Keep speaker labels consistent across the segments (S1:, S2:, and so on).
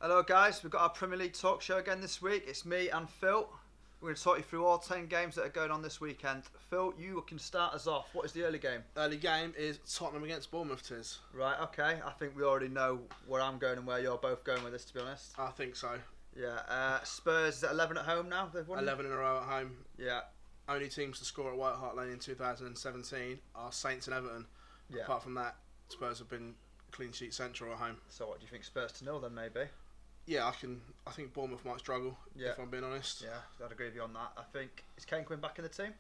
S1: Hello guys, we've got our Premier League talk show again this week. It's me and Phil. We're going to talk you through all 10 games that are going on this weekend. Phil, you can start us off. What is the early game?
S2: Early game is Tottenham against Bournemouth, Tizz.
S1: Right, okay. I think we already know where I'm going and where you're both going with this, to be honest.
S2: I think so.
S1: Yeah, Spurs is at 11 at home now. They've won
S2: 11 in a row at home.
S1: Yeah.
S2: Only teams to score at White Hart Lane in 2017 are Saints and Everton.
S1: Yeah.
S2: Apart from that, Spurs have been clean sheet central at home.
S1: So what do you think, Spurs to 0 then maybe?
S2: Yeah, I think Bournemouth might struggle, if I'm being honest.
S1: Yeah, I'd agree with you on that. I think, is Kane coming back in the team?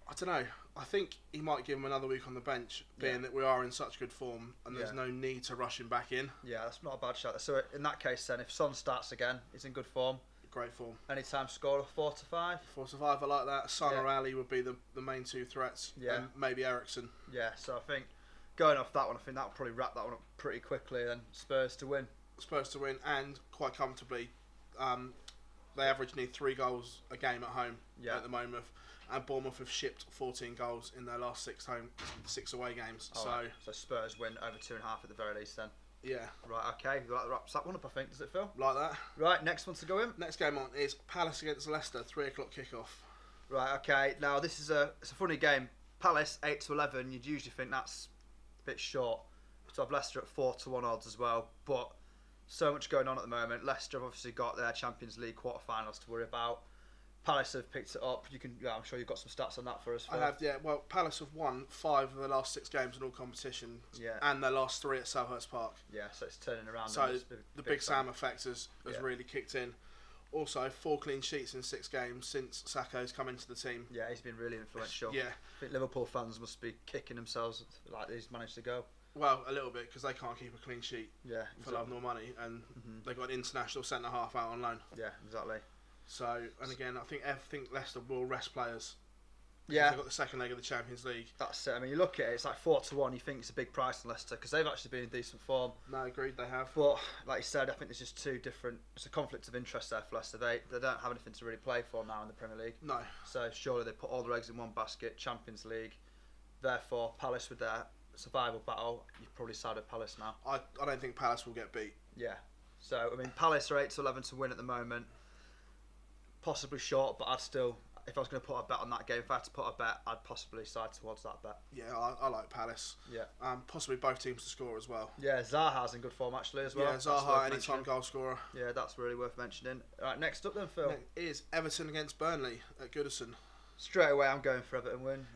S2: I don't know. I think he might give him another week on the bench, being that we are in such good form and there's no need to rush him back in.
S1: Yeah, that's not a bad shout. So in that case then, if Son starts again, he's in good form.
S2: Great form.
S1: Anytime score of 4 to 5?
S2: 4 to 5, I like that. Son or Ali would be the main two threats.
S1: Yeah.
S2: And maybe Ericsson.
S1: Yeah, so I think going off that one, I think that'll probably wrap that one up pretty quickly then. Spurs to win.
S2: Spurs to win and quite comfortably. They average need 3 goals a game at home at the moment, and Bournemouth have shipped 14 goals in their last 6 away games.
S1: So Spurs win over 2.5 at the very least then.
S2: Yeah.
S1: Right, okay. That wraps that one up, I think. Does it, Phil?
S2: Like that.
S1: Right, next one to go in.
S2: Next game on is Palace against Leicester, 3 o'clock kickoff.
S1: Right, okay. Now this is it's a funny game. Palace 8 to 11. You'd usually think that's a bit short. To have Leicester at 4 to 1 odds as well, but so much going on at the moment. Leicester have obviously got their Champions League quarterfinals to worry about. Palace have picked it up. I'm sure you've got some stats on that for us, Phil.
S2: I have, yeah. Well, Palace have won 5 of the last 6 games in all competitions, and their last 3 at Selhurst Park.
S1: Yeah, so it's turning around.
S2: So the Big Sam effect has really kicked in. Also, 4 clean sheets in 6 games since Sakho's come into the team.
S1: Yeah, he's been really influential.
S2: Yeah.
S1: I think Liverpool fans must be kicking themselves like he's managed to go.
S2: Well, a little bit, because they can't keep a clean sheet for love nor money, and they've got an international centre-half out on loan.
S1: Yeah, exactly.
S2: So, and again, I think Leicester will rest players.
S1: Yeah.
S2: They've got the second leg of the Champions League.
S1: That's it. I mean, you look at it, it's like 4 to 1. You think it's a big price on Leicester, because they've actually been in decent form.
S2: No, agreed, they have.
S1: But, like you said, I think there's just two different... It's a conflict of interest there for Leicester. They don't have anything to really play for now in the Premier League.
S2: No.
S1: So, surely they put all their eggs in one basket, Champions League. Therefore, Palace with their survival battle, you've probably side with Palace now.
S2: I don't think Palace will get beat.
S1: Yeah. So, I mean, Palace are 8 to 11 to win at the moment. Possibly short, but I'd still... If I was going to put a bet on that game, if I had to put a bet, I'd possibly side towards that bet.
S2: Yeah, I like Palace.
S1: Yeah.
S2: Possibly both teams to score as well.
S1: Yeah, Zaha's in good form actually as well.
S2: Yeah, Zaha, anytime goal scorer.
S1: Yeah, that's really worth mentioning. Right, next up then, Phil.
S2: Next is Everton against Burnley at Goodison.
S1: Straight away, I'm going for Everton win.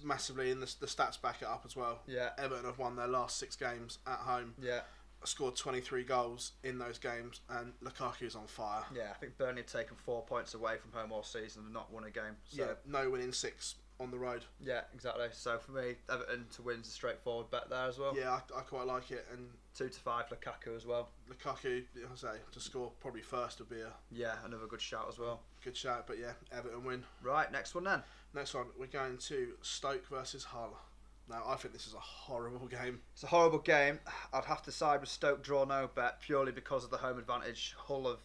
S2: Massively, and the stats back it up as well.
S1: Yeah.
S2: Everton have won their last 6 games at home.
S1: Yeah.
S2: Scored 23 goals in those games, and Lukaku's on fire.
S1: Yeah, I think Burnley have taken 4 points away from home all season and not won a game. So.
S2: Yeah, no winning 6 on the road.
S1: Yeah, exactly. So for me, Everton to win is a straightforward bet there as well.
S2: Yeah, I quite like it. And
S1: 2 to 5 Lukaku as well.
S2: Lukaku, I say, to score probably first would be
S1: another good shout as well.
S2: Good shout, but yeah, Everton win.
S1: Right, next one then.
S2: Next one, we're going to Stoke versus Hull. Now, I think this is a horrible game.
S1: It's a horrible game. I'd have to side with Stoke draw no bet purely because of the home advantage. Hull have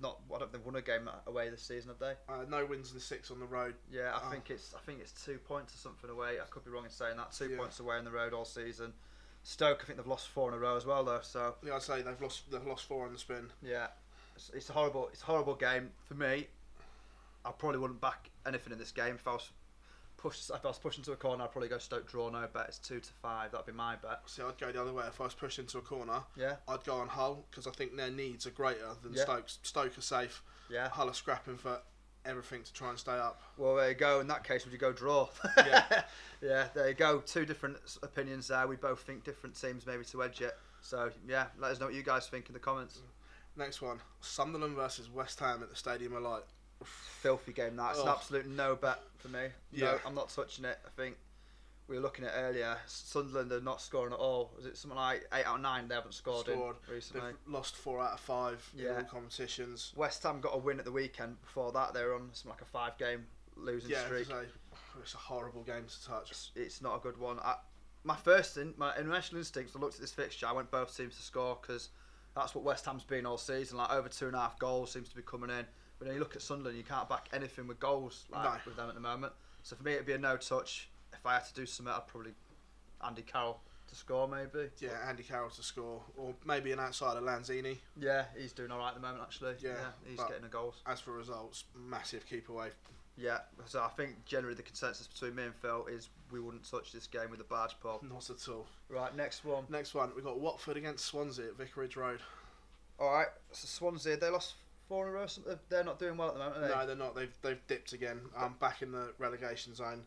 S1: not. I don't think they've won a game away this season, have they?
S2: No wins in 6 on the road.
S1: Yeah, I think it's 2 points or something away. I could be wrong in saying that. 2 points away on the road all season. Stoke, I think they've lost 4 in a row as well though. So
S2: yeah, I'd say they've lost 4 on the spin.
S1: Yeah, it's a horrible game for me. I probably wouldn't back anything in this game if I was pushing to a corner. I'd probably go Stoke draw no bet. It's 2 to 5. That'd be my bet.
S2: See, I'd go the other way. If I was pushed into a corner,
S1: yeah,
S2: I'd go on Hull because I think their needs are greater than Stoke's. Stoke are safe.
S1: Yeah,
S2: Hull are scrapping for everything to try and stay up.
S1: Well, there you go. In that case, would you go draw?
S2: Yeah,
S1: yeah. There you go. 2 different opinions there. We both think different teams maybe to edge it. So yeah, let us know what you guys think in the comments.
S2: Next one, Sunderland versus West Ham at the Stadium of Light.
S1: Filthy game that. It's an absolute no bet for me.
S2: Yeah.
S1: No, I'm not touching it. I think we were looking at earlier. Sunderland are not scoring at all. Was it something like 8 out of 9 they haven't scored in recently?
S2: They've lost 4 out of 5 in all competitions.
S1: West Ham got a win at the weekend. Before that, they were on something like a 5-game losing streak.
S2: It's a horrible game to touch.
S1: It's not a good one. My initial instincts, I looked at this fixture. I went both teams to score because that's what West Ham's been all season. Like over 2.5 goals seems to be coming in. But then you look at Sunderland, you can't back anything with goals with them at the moment. So for me, it'd be a no touch. If I had to do something, I'd probably Andy Carroll to score, maybe.
S2: Yeah, Andy Carroll to score, or maybe an outsider Lanzini.
S1: Yeah, he's doing all right at the moment, actually. Yeah, he's getting the goals.
S2: As for results, massive keep away.
S1: Yeah, so I think generally the consensus between me and Phill is we wouldn't touch this game with a barge pole.
S2: Not at all.
S1: Right, next one.
S2: We've got Watford against Swansea at Vicarage Road.
S1: All right, so Swansea, they lost 4 in a row. They're not doing well at the moment, are they?
S2: No, they're not. They've dipped again. Back in the relegation zone.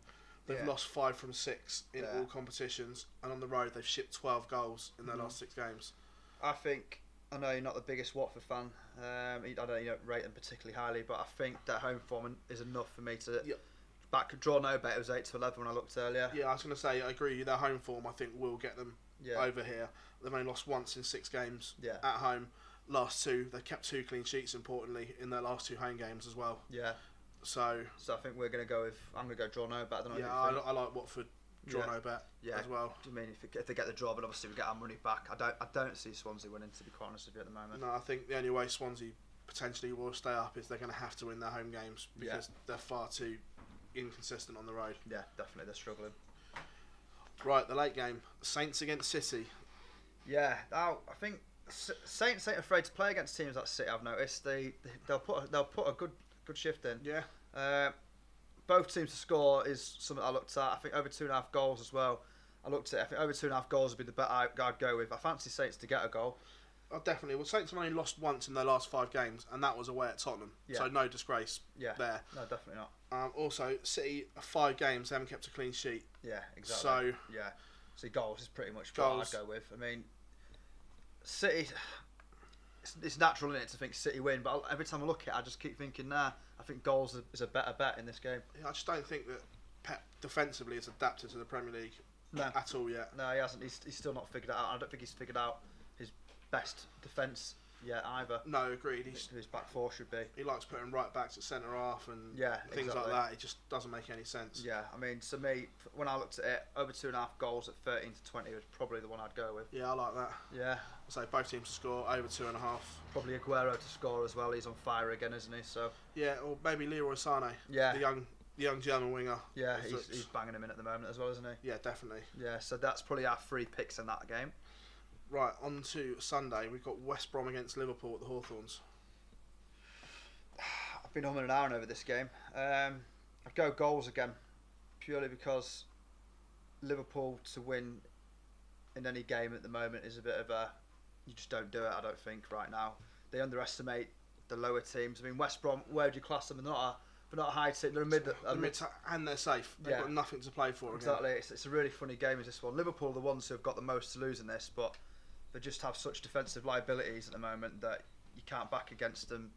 S2: They've lost 5 from 6 in all competitions, and on the road they've shipped 12 goals in their last 6 games.
S1: I know you're not the biggest Watford fan. I don't rate them particularly highly, but I think that home form is enough for me to draw no bet. It was 8-11 when I looked earlier.
S2: Yeah, I was going to say I agree. Their home form I think will get them over here. They've only lost once in 6 games at home. Last 2, they kept 2 clean sheets. Importantly, in their last 2 home games as well.
S1: Yeah. So I think we're going to go with. I'm going to go draw no bet.
S2: I like Watford. Draw no bet as well.
S1: I mean, if they get the draw, but obviously we get our money back. I don't see Swansea winning, to be quite honest with you, at the moment.
S2: No, I think the only way Swansea potentially will stay up is they're going to have to win their home games because they're far too inconsistent on the road.
S1: Yeah, definitely, they're struggling.
S2: Right, the late game, Saints against City.
S1: Yeah, I think Saints ain't afraid to play against teams like City. I've noticed they'll put a good shift in.
S2: Yeah.
S1: Both teams to score is something I looked at. I think over 2.5 goals as well. I think over 2.5 goals would be the bet I'd go with. I fancy Saints to get a goal.
S2: Oh, definitely. Well, Saints have only lost once in their last 5 games, and that was away at Tottenham.
S1: Yeah.
S2: So no disgrace there.
S1: No, definitely not.
S2: Also, City, 5 games, they haven't kept a clean sheet.
S1: Yeah, exactly. So goals is pretty much what I'd go with. I mean, City... It's natural, isn't it, to think City win, but every time I look at it, I just keep thinking, I think goals is a better bet in this game.
S2: Yeah, I just don't think that Pep defensively has adapted to the Premier League at all yet.
S1: No, he hasn't. He's still not figured it out. I don't think he's figured out his best defence yet either.
S2: No, agreed.
S1: His back 4 should be.
S2: He likes putting right backs at centre half and things like that. It just doesn't make any sense.
S1: Yeah, I mean, to me, when I looked at it, over 2.5 goals at 13-20 was probably the one I'd go with.
S2: Yeah, I like that.
S1: Yeah.
S2: So both teams to score over 2.5.
S1: Probably Aguero to score as well. He's on fire again, isn't he? So.
S2: Yeah, or maybe Leroy Sané.
S1: Yeah.
S2: The young German winger.
S1: Yeah, he's banging him in at the moment as well, isn't he?
S2: Yeah, definitely.
S1: Yeah, so that's probably our 3 picks in that game.
S2: Right, on to Sunday. We've got West Brom against Liverpool at the Hawthorns.
S1: I've been umming and ahhing over this game. I'd go goals again, purely because Liverpool to win in any game at the moment is a bit of a... You just don't do it, I don't think, right now. They underestimate the lower teams. I mean, West Brom, where would you class them? They're not a high team. They're a mid...
S2: And they're safe. They've got nothing to play for.
S1: Exactly. It's a really funny game, is this one. Liverpool are the ones who have got the most to lose in this, but they just have such defensive liabilities at the moment that you can't back against them.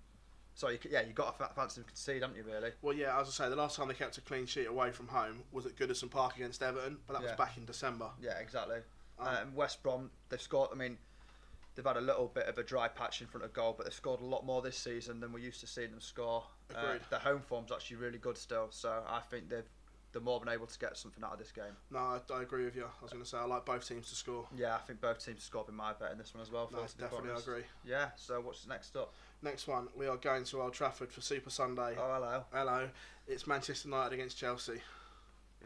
S1: So, you've got to fancy them concede, haven't you, really?
S2: Well, yeah, as I say, the last time they kept a clean sheet away from home was at Goodison Park against Everton, but that was back in December.
S1: Yeah, exactly. West Brom, they've scored... I mean, they've had a little bit of a dry patch in front of goal, but they've scored a lot more this season than we're used to seeing them score. Their home form's actually really good still, so I think they're more than able to get something out of this game.
S2: No, I agree with you. I was going to say I like both teams to score.
S1: Yeah, I think both teams to score in my bet in this one as well.
S2: No, definitely, I agree.
S1: Yeah, so what's next up?
S2: Next one, we are going to Old Trafford for Super Sunday.
S1: Oh, hello.
S2: Hello. It's Manchester United against Chelsea.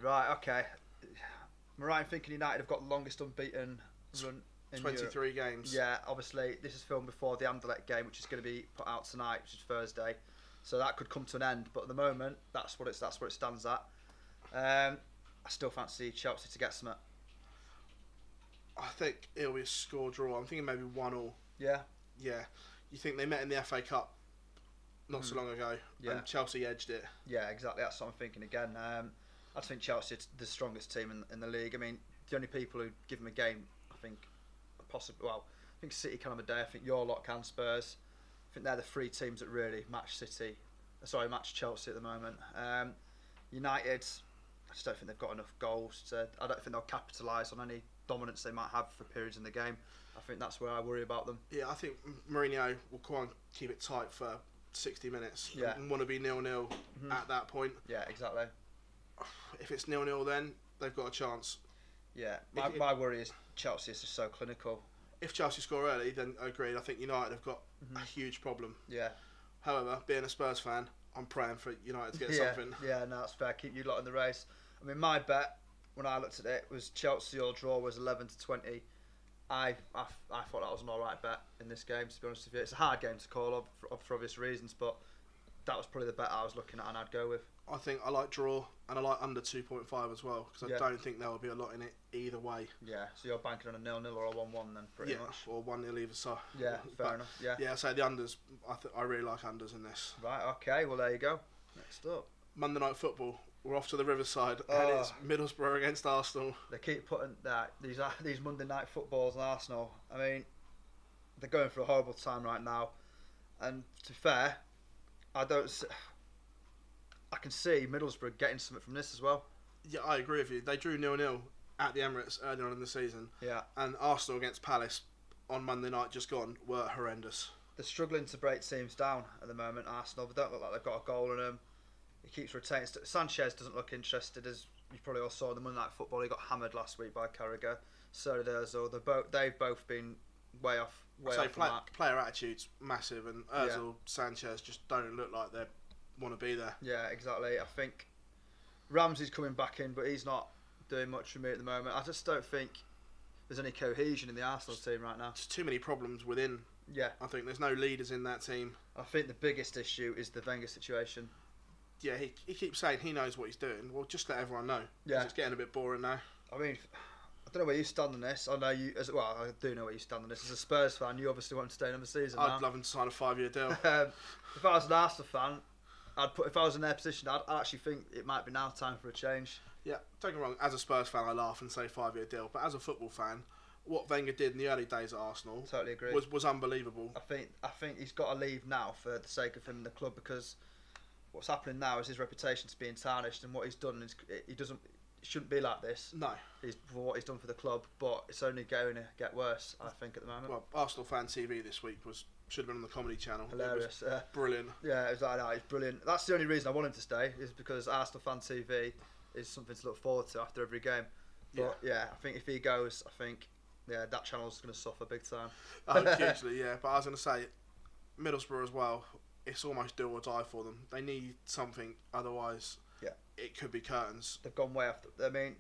S1: Right, okay. Am I right in thinking United have got the longest unbeaten run in
S2: 23
S1: Europe?
S2: games.
S1: Yeah, obviously this is filmed before the Anderlecht game, which is going to be put out tonight, which is Thursday. So that could come to an end, but at the moment, that's what it stands at. I still fancy Chelsea to get some.
S2: I think it'll be a score draw. I'm thinking maybe 1-1.
S1: Yeah.
S2: Yeah. You think they met in the FA Cup not so long ago, and Chelsea edged it.
S1: Yeah, exactly. That's what I'm thinking again. I think Chelsea are the strongest team in the league. I mean, the only people who give them a game, I think, possibly. Well, I think City can have a day. I think your lot can Spurs. I think they're the 3 teams that really match Chelsea at the moment. United, I just don't think they've got enough goals I don't think they'll capitalise on any dominance they might have for periods in the game. I think that's where I worry about them.
S2: Yeah, I think Mourinho will go on keep it tight for 60 minutes.
S1: Yeah.
S2: And want to be 0-0 at that point.
S1: Yeah, exactly.
S2: If it's 0-0 then, they've got a chance.
S1: Yeah, my worry is Chelsea is just so clinical.
S2: If Chelsea score early, then I agree. I think United have got a huge problem.
S1: Yeah.
S2: However, being a Spurs fan, I'm praying for United to get something.
S1: Yeah, no, that's fair. Keep you lot in the race. I mean, my bet when I looked at it, was Chelsea or draw was 11-20. I thought that was an alright bet in this game, to be honest with you. It's a hard game to call for obvious reasons, but that was probably the bet I was looking at and I'd go with.
S2: I think I like draw and I like under 2.5 as well, because I don't think there will be a lot in it either way.
S1: Yeah, so you're banking on a 0-0 or a 1-1 then, pretty much.
S2: Or 1-0 either side.
S1: Yeah, fair enough. Yeah.
S2: Yeah, so the unders. I really like unders in this.
S1: Right. Okay. Well, there you go. Next up,
S2: Monday Night Football. We're off to the Riverside, and it's Middlesbrough against Arsenal.
S1: They keep putting these Monday Night Footballs on Arsenal. I mean, they're going through a horrible time right now, and to be fair, I can see Middlesbrough getting something from this as well.
S2: Yeah, I agree with you. They drew 0-0 at the Emirates earlier on in the season.
S1: Yeah. And
S2: Arsenal against Palace on Monday night just gone were horrendous.
S1: They're struggling to break teams down at the moment, Arsenal. They don't look like they've got a goal in them. He keeps retaining. Sanchez doesn't look interested, as you probably all saw in the Monday Night Football. He got hammered last week by Carragher. So did Ozil. They've both been way off the mark.
S2: Player attitude's massive, and Ozil, Sanchez just don't look like they want to be there.
S1: Yeah, exactly. I think Ramsey's coming back in, but he's not doing much for me at the moment. I just don't think there's any cohesion in the Arsenal team right now.
S2: There's too many problems within.
S1: Yeah.
S2: I think there's no leaders in that team.
S1: I think the biggest issue is the Wenger situation.
S2: Yeah, he keeps saying he knows what he's doing. Well, just let everyone know.
S1: Yeah.
S2: It's getting a bit boring now.
S1: I mean, I don't know where you stand on this. I know you, I do know where you stand on this. As a Spurs fan, you obviously want to stay another season.
S2: I'd love him to sign a 5-year deal.
S1: If I was an Arsenal fan, if I was in their position, I'd actually think it might be now time for a change.
S2: Yeah, don't get me wrong. As a Spurs fan, I laugh and say 5-year deal. But as a football fan, what Wenger did in the early days at Arsenal,
S1: totally agree,
S2: was unbelievable.
S1: I think he's got to leave now for the sake of him and the club, because what's happening now is his reputation's being tarnished, and what he's done is it shouldn't be like this.
S2: No,
S1: for what he's done for the club, but it's only going to get worse, I think, at the moment.
S2: Well, Arsenal Fan TV this week should have been on the Comedy Channel.
S1: Hilarious.
S2: Brilliant.
S1: Yeah, it was like that. It's brilliant. That's the only reason I want him to stay, is because Arsenal Fan TV is something to look forward to after every game. But yeah, I think if he goes, that channel's going to suffer big time.
S2: Hugely, yeah. But I was going to say, Middlesbrough as well, it's almost do or die for them. They need something, otherwise it could be curtains.
S1: They've gone way after. I mean,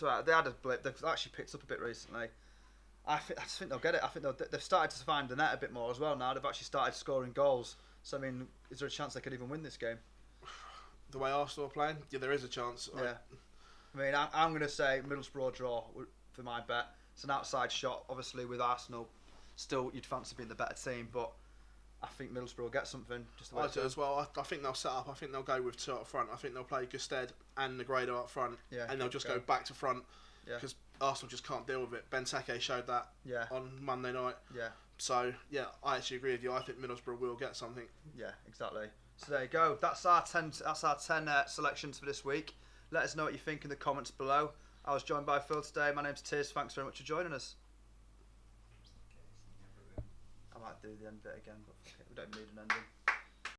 S1: they had a blip. They've actually picked up a bit recently. I just think they'll get it. I think they've started to find the net a bit more as well now. They've actually started scoring goals. So, I mean, is there a chance they could even win this game?
S2: The way Arsenal are playing? Yeah, there is a chance.
S1: Yeah. I mean, I'm going to say Middlesbrough draw for my bet. It's an outside shot. Obviously, with Arsenal, still you'd fancy being the better team, but I think Middlesbrough will get something.
S2: I do as well. I think they'll set up. I think they'll go with two up front. I think they'll play Gusted and Negredo up front, and they'll just go back to front, because Arsenal just can't deal with it. Benteke showed that on Monday night.
S1: Yeah.
S2: So, yeah, I actually agree with you. I think Middlesbrough will get something.
S1: Yeah, exactly. So there you go. That's our 10 selections for this week. Let us know what you think in the comments below. I was joined by Phill today. My name's Tizz. Thanks very much for joining us. I might do the end bit again, but we don't need an ending.